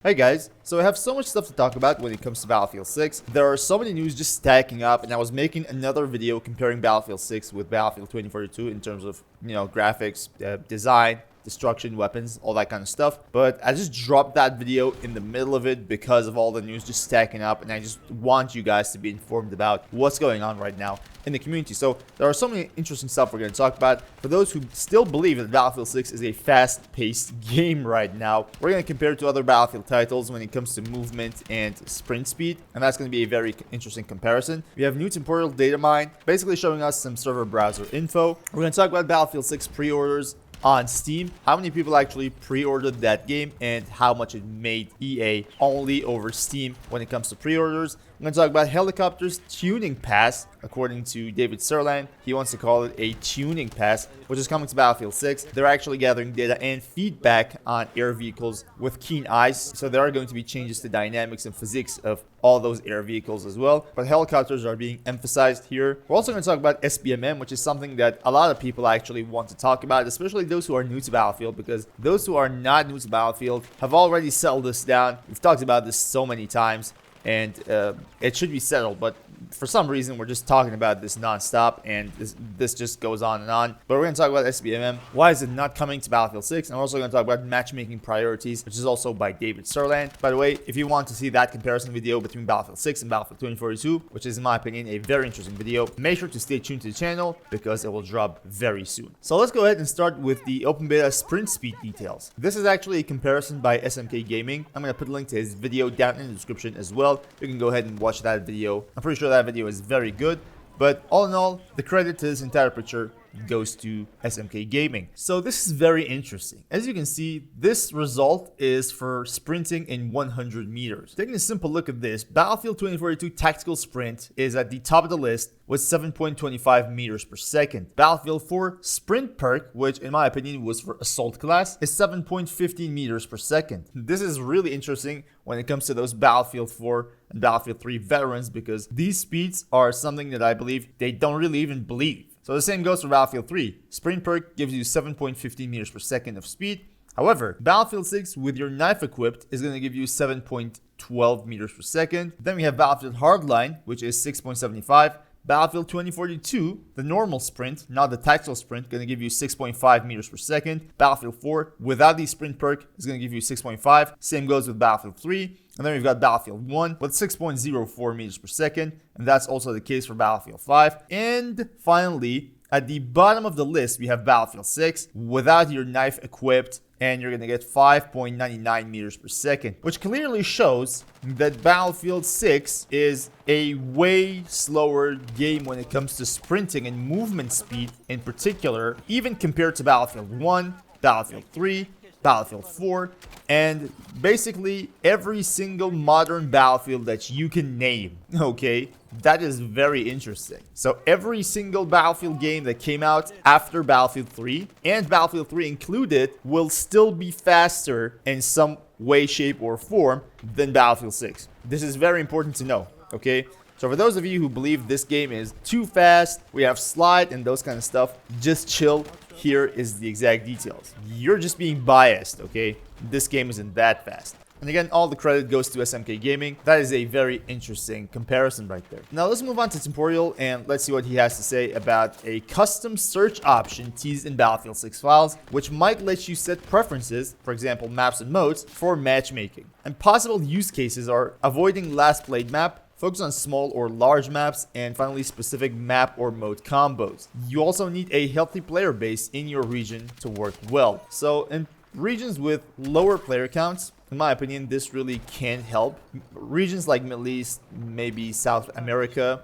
Hey guys, so I have so much stuff to talk about when it comes to Battlefield 6. There are so many news just stacking up, and I was making another video comparing Battlefield 6 with Battlefield 2042 in terms of, graphics, design, destruction, weapons, all that kind of stuff. But I just dropped that video in the middle of it because of all the news just stacking up, and I just want you guys to be informed about what's going on right now in the community. So there are so many interesting stuff we're going to talk about. For those who still believe that Battlefield 6 is a fast-paced game right now, we're going to compare it to other Battlefield titles when it comes to movement and sprint speed, and that's going to be a very interesting comparison. We have new temporal data mine, basically showing us some server browser info. We're going to talk about Battlefield 6 pre-orders on Steam, how many people actually pre-ordered that game, and how much it made EA only over Steam when it comes to pre-orders. I'm going to talk about Helicopter's tuning pass. According to David Sirland, he wants to call it a tuning pass, which is coming to Battlefield 6. They're actually gathering data and feedback on air vehicles with keen eyes, so there are going to be changes to dynamics and physics of all those air vehicles as well. But helicopters are being emphasized here. We're also going to talk about SBMM, which is something that a lot of people actually want to talk about, especially those who are new to Battlefield, because those who are not new to Battlefield have already settled this down. We've talked about this so many times, and it should be settled, but for some reason we're just talking about this non-stop, and this just goes on and on. But we're going to talk about SBMM. Why is it not coming to Battlefield 6? And we're also going to talk about matchmaking priorities, which is also by David Sirland. By the way, if you want to see that comparison video between Battlefield 6 and Battlefield 2042, which is in my opinion a very interesting video, make sure to stay tuned to the channel because it will drop very soon. So let's go ahead and start with the Open Beta sprint speed details. This is actually a comparison by SMK Gaming. I'm going to put a link to his video down in the description as well. You can go ahead and watch that video. I'm pretty sure that video is very good, but all in all, the credit to this entire picture goes to SMK Gaming. So this is very interesting. As you can see, this result is for sprinting in 100 meters. Taking a simple look at this, Battlefield 2042 tactical sprint is at the top of the list with 7.25 meters per second. Battlefield 4 sprint perk, which in my opinion was for assault class, is 7.15 meters per second. This is really interesting when it comes to those Battlefield 4 and Battlefield 3 veterans, because these speeds are something that I believe they don't really even believe. So the same goes for Battlefield 3. Sprint perk gives you 7.15 meters per second of speed. However, Battlefield 6 with your knife equipped is going to give you 7.12 meters per second. Then we have Battlefield Hardline, which is 6.75. Battlefield 2042, the normal sprint, not the tactical sprint, going to give you 6.5 meters per second. Battlefield 4, without the sprint perk, is going to give you 6.5. Same goes with Battlefield 3. And then we've got Battlefield 1 with 6.04 meters per second. And that's also the case for Battlefield 5. And finally, at the bottom of the list, we have Battlefield 6 without your knife equipped, and you're going to get 5.99 meters per second, which clearly shows that Battlefield 6 is a way slower game when it comes to sprinting and movement speed in particular, even compared to Battlefield 1, Battlefield 3, Battlefield 4, and basically every single modern Battlefield that you can name, okay? That is very interesting. So every single Battlefield game that came out after Battlefield 3, and Battlefield 3 included, will still be faster in some way, shape, or form than Battlefield 6. This is very important to know, okay? So for those of you who believe this game is too fast, we have slide and those kind of stuff, just chill. Here is the exact details. You're just being biased, okay? This game isn't that fast. And again, all the credit goes to SMK Gaming. That is a very interesting comparison right there. Now let's move on to Temporal and let's see what he has to say about a custom search option teased in Battlefield 6 files, which might let you set preferences, for example maps and modes, for matchmaking. And possible use cases are avoiding last played map, focus on small or large maps, and finally specific map or mode combos. You also need a healthy player base in your region to work well. So in regions with lower player counts, in my opinion, this really can help. Regions like Middle East, maybe South America,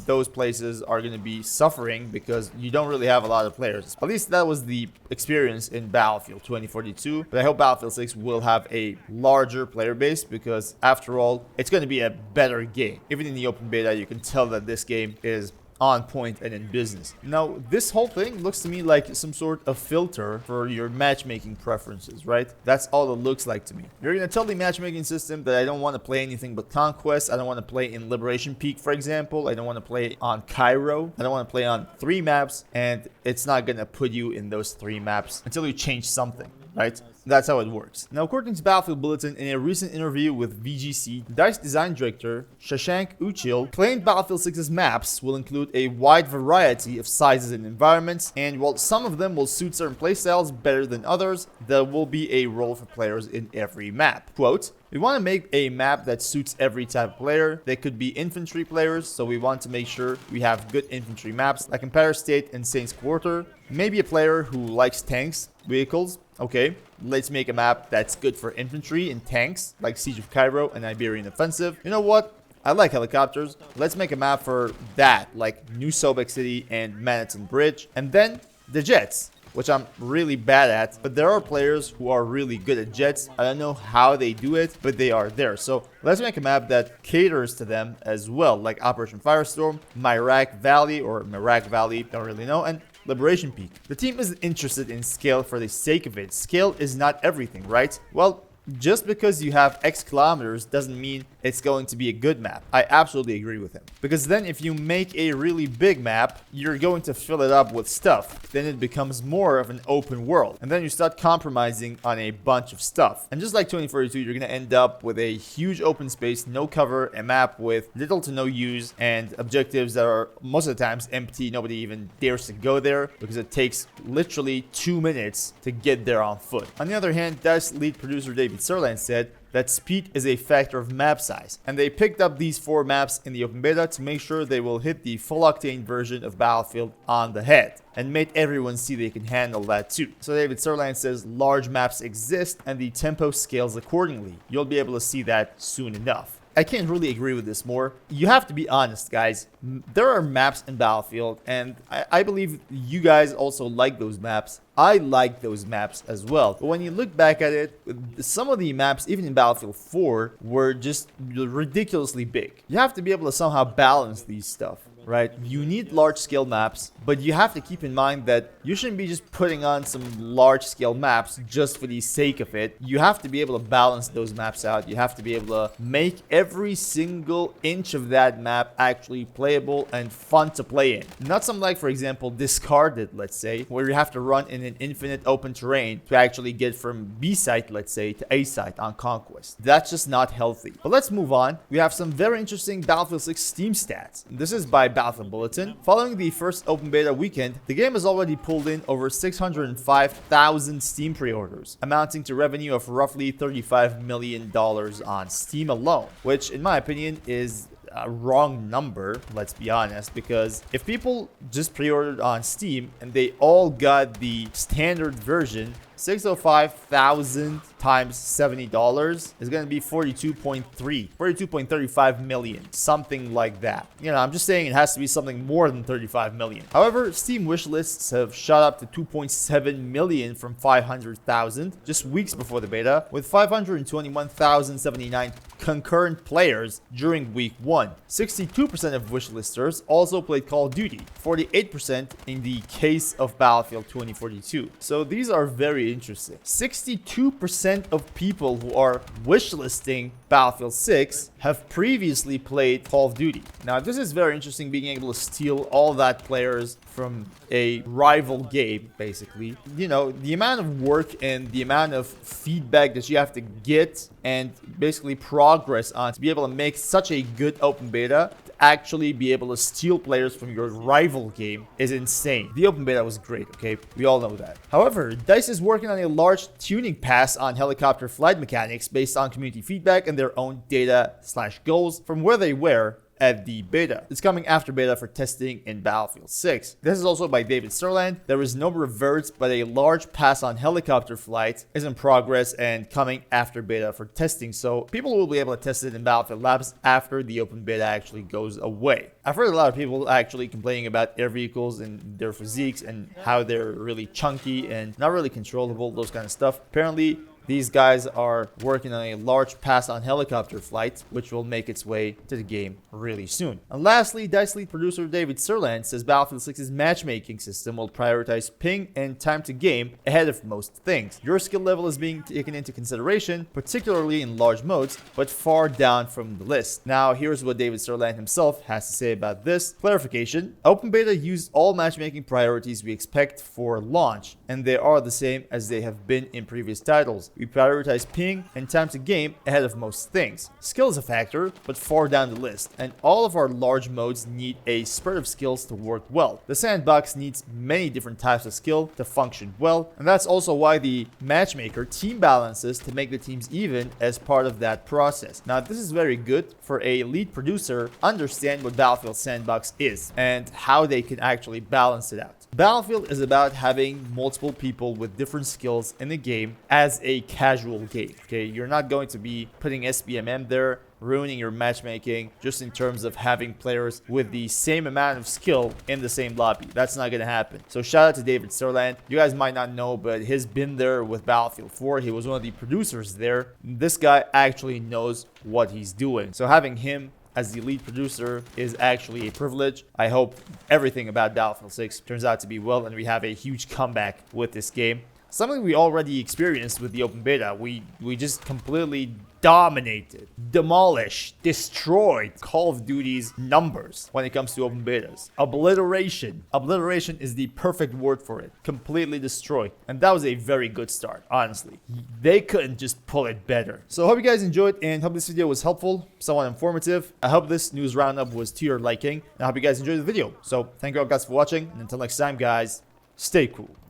those places are going to be suffering because you don't really have a lot of players. At least that was the experience in Battlefield 2042. But I hope Battlefield 6 will have a larger player base because, after all, it's going to be a better game. Even in the open beta, you can tell that this game is on point and in business. Now, this whole thing looks to me like some sort of filter for your matchmaking preferences, right? That's all it looks like to me. You're gonna tell the matchmaking system that I don't want to play anything but Conquest. I don't want to play in Liberation Peak, for example. I don't want to play on Cairo. I don't want to play on 3 maps, and it's not gonna put you in those 3 maps until you change something, right? That's how it works. Now, according to Battlefield Bulletin, in a recent interview with VGC, DICE design director Shashank Uchil claimed Battlefield 6's maps will include a wide variety of sizes and environments, and while some of them will suit certain playstyles better than others, there will be a role for players in every map. Quote, "We want to make a map that suits every type of player. They could be infantry players, so we want to make sure we have good infantry maps like Empire State and Saints Quarter. Maybe a player who likes tanks, vehicles. Okay, let's make a map that's good for infantry and tanks like Siege of Cairo and Iberian Offensive. You know what? I like helicopters. Let's make a map for that, like New Sobek City and Manhattan Bridge. And then the jets, which I'm really bad at, but there are players who are really good at jets. I don't know how they do it, but they are there. So let's make a map that caters to them as well, like Operation Firestorm, Myrak Valley, or Merak Valley, don't really know, and Liberation Peak. The team isn't interested in scale for the sake of it. Scale is not everything, right? Well, just because you have X kilometers doesn't mean it's going to be a good map. I absolutely agree with him. Because then if you make a really big map, you're going to fill it up with stuff. Then it becomes more of an open world. And then you start compromising on a bunch of stuff. And just like 2042, you're going to end up with a huge open space, no cover, a map with little to no use, and objectives that are most of the times empty. Nobody even dares to go there because it takes literally 2 minutes to get there on foot. On the other hand, DICE lead producer David Sirland said that speed is a factor of map size, and they picked up these 4 maps in the open beta to make sure they will hit the full octane version of Battlefield on the head, and made everyone see they can handle that too. So David Sirland says large maps exist and the tempo scales accordingly. You'll be able to see that soon enough. I can't really agree with this more. You have to be honest, guys. There are maps in Battlefield, and I believe you guys also like those maps. I like those maps as well. But when you look back at it, some of the maps, even in Battlefield 4, were just ridiculously big. You have to be able to somehow balance these stuff, right? You need large-scale maps, but you have to keep in mind that you shouldn't be just putting on some large-scale maps just for the sake of it. You have to be able to balance those maps out. You have to be able to make every single inch of that map actually playable and fun to play in. Not something like, for example, Discarded, let's say, where you have to run in an infinite open terrain to actually get from B site, let's say, to A site on Conquest. That's just not healthy. But let's move on. We have some very interesting Battlefield 6 Steam stats. This is by Battlefield Bulletin. Following the first open beta weekend, the game has already pulled in over 605,000 Steam pre-orders, amounting to revenue of roughly $35 million on Steam alone, which in my opinion is a wrong number, let's be honest, because if people just pre-ordered on Steam and they all got the standard version, 605,000 times $70 is going to be 42.35 million, something like that. You know, I'm just saying it has to be something more than 35 million. However, Steam wish lists have shot up to 2.7 million from 500,000 just weeks before the beta, with 521,079 concurrent players during week 1. 62% of wishlisters also played Call of Duty, 48% in the case of Battlefield 2042. So these are very interesting. 62% of people who are wishlisting Battlefield 6 have previously played Call of Duty. Now, this is very interesting, being able to steal all that players from a rival game, basically. You know, the amount of work and the amount of feedback that you have to get and basically progress on to be able to make such a good open beta, to actually be able to steal players from your rival game, is insane. The open beta was great, okay? We all know that. However, DICE is working on a large tuning pass on helicopter flight mechanics based on community feedback and their own data/goals from where they were at the beta. It's coming after beta for testing in Battlefield 6. This is also by David Sirland. There is no reverts, but a large pass on helicopter flight is in progress and coming after beta for testing. So people will be able to test it in Battlefield Labs after the open beta actually goes away. I've heard a lot of people actually complaining about air vehicles and their physiques and how they're really chunky and not really controllable, those kind of stuff. Apparently, These guys are working on a large pass-on helicopter flight, which will make its way to the game really soon. And lastly, DICE lead producer David Sirland says Battlefield 6's matchmaking system will prioritize ping and time to game ahead of most things. Your skill level is being taken into consideration, particularly in large modes, but far down from the list. Now, here's what David Sirland himself has to say about this. Clarification: Open Beta used all matchmaking priorities we expect for launch, and they are the same as they have been in previous titles. We prioritize ping and time to game ahead of most things. Skill is a factor, but far down the list, and all of our large modes need a spread of skills to work well. The sandbox needs many different types of skill to function well, and that's also why the matchmaker team balances to make the teams even as part of that process. Now, this is very good for a lead producer understand what Battlefield Sandbox is and how they can actually balance it out. Battlefield is about having multiple people with different skills in the game as a casual game. Okay, you're not going to be putting SBMM there, ruining your matchmaking just in terms of having players with the same amount of skill in the same lobby. That's not going to happen. So shout out to David Sirland. You guys might not know, but he's been there with Battlefield 4. He was one of the producers there. This guy actually knows what he's doing. So having him as the lead producer is actually a privilege. I hope everything about Battlefield 6 turns out to be well and we have a huge comeback with this game. Something we already experienced with the open beta. We just completely dominated, demolished, destroyed Call of Duty's numbers when it comes to open betas. Obliteration. Obliteration is the perfect word for it. Completely destroyed. And that was a very good start, honestly. They couldn't just pull it better. So I hope you guys enjoyed and hope this video was helpful, somewhat informative. I hope this news roundup was to your liking. And I hope you guys enjoyed the video. So thank you all guys for watching. And until next time, guys, stay cool.